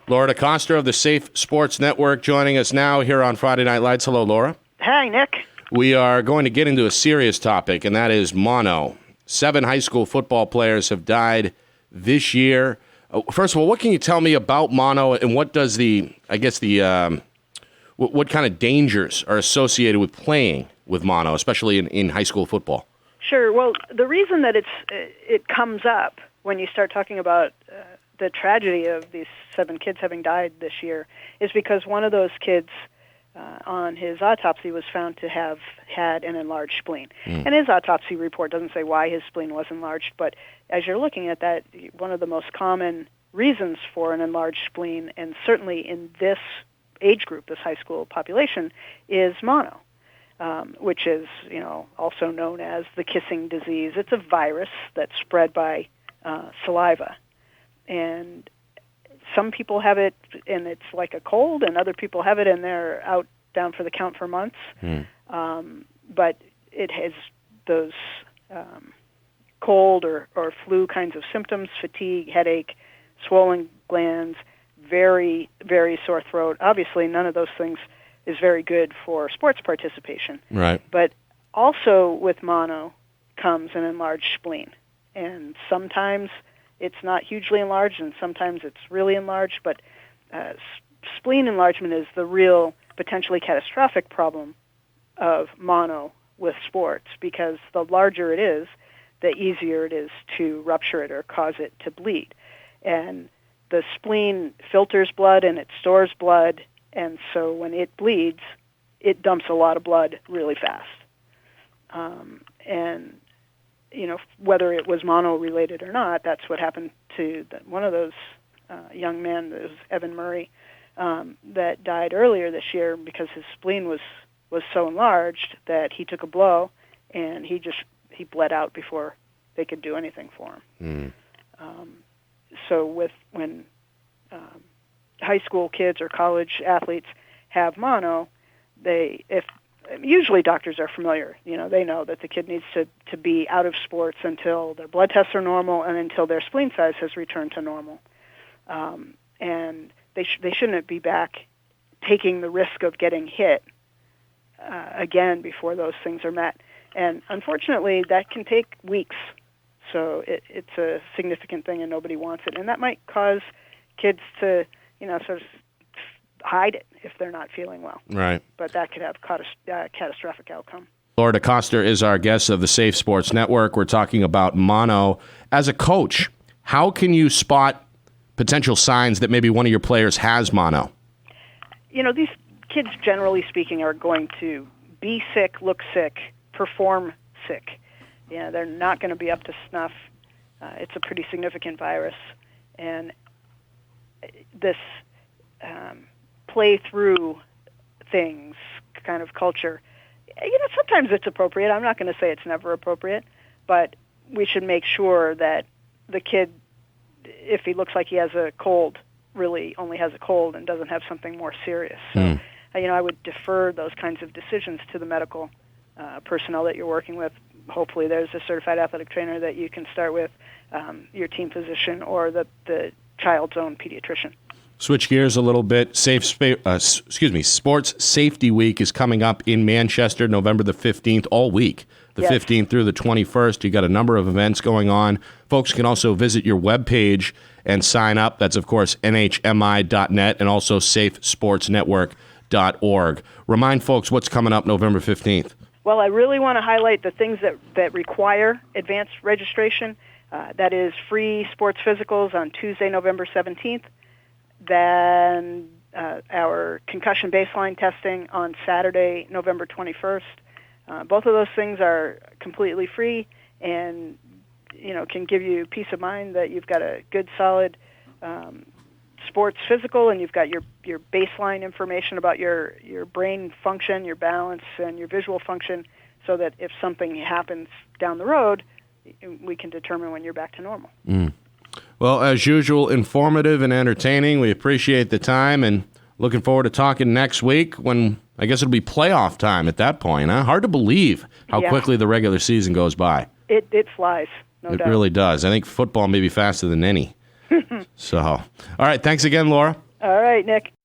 Laura Decoster of the Safe Sports Network joining us now here on Friday Night Lights. Hello, Laura. Hi, Nick. We are going to get into a serious topic, and that is mono. 7 high school football players have died this year. First of all, what can you tell me about mono, and what does what kind of dangers are associated with playing with mono, especially in high school football? Sure. Well, the reason that it comes up when you start talking about the tragedy of these 7 kids having died this year is because one of those kids on his autopsy was found to have had an enlarged spleen. And his autopsy report doesn't say why his spleen was enlarged, but as you're looking at that, one of the most common reasons for an enlarged spleen, and certainly in this age group, this high school population, is mono, which is also known as the kissing disease. It's a virus that's spread by saliva. And some people have it, and it's like a cold, and other people have it, and they're down for the count for months. But it has those cold or flu kinds of symptoms: fatigue, headache, swollen glands, very, very sore throat. Obviously, none of those things is very good for sports participation. Right. But also with mono comes an enlarged spleen, and sometimes it's not hugely enlarged, and sometimes it's really enlarged, but spleen enlargement is the real potentially catastrophic problem of mono with sports, because the larger it is, the easier it is to rupture it or cause it to bleed. And the spleen filters blood and it stores blood, and so when it bleeds, it dumps a lot of blood really fast. And whether it was mono-related or not, that's what happened to one of those young men, it was Evan Murray, that died earlier this year because his spleen was so enlarged that he took a blow and he bled out before they could do anything for him. So when high school kids or college athletes have mono, usually doctors are familiar. They know that the kid needs to be out of sports until their blood tests are normal and until their spleen size has returned to normal. And they shouldn't be back taking the risk of getting hit again before those things are met. And unfortunately, that can take weeks. So it's a significant thing, and nobody wants it. And that might cause kids to, sort of hide it if they're not feeling well. Right. But that could have catastrophic outcome. Laura Decoster is our guest of the Safe Sports Network. We're talking about mono. As a coach, how can you spot potential signs that maybe one of your players has mono? These kids, generally speaking, are going to be sick, look sick, perform sick. They're not going to be up to snuff. It's a pretty significant virus. And this play through things kind of culture, sometimes it's appropriate. I'm not going to say it's never appropriate, but we should make sure that the kid, if he looks like he has a cold, really only has a cold and doesn't have something more serious. So, I would defer those kinds of decisions to the medical personnel that you're working with. Hopefully there's a certified athletic trainer that you can start with, your team physician, or the child's own pediatrician. Switch gears a little bit. Sports Safety Week is coming up in Manchester, November the 15th, all week. The 15th through the 21st. You got a number of events going on. Folks can also visit your webpage and sign up. That's, of course, nhmi.net and also safesportsnetwork.org. Remind folks what's coming up November 15th. Well, I really want to highlight the things that require advanced registration. That is free sports physicals on Tuesday, November 17th. Then our concussion baseline testing on Saturday, November 21st. Both of those things are completely free and, can give you peace of mind that you've got a good, solid sports physical, and you've got your baseline information about your brain function, your balance, and your visual function, so that if something happens down the road, we can determine when you're back to normal. Well, as usual, informative and entertaining. We appreciate the time, and looking forward to talking next week when I guess it'll be playoff time at that point. Huh? Hard to believe how quickly the regular season goes by. It flies, no doubt. It really does. I think football may be faster than any. So, all right. Thanks again, Laura. All right, Nick.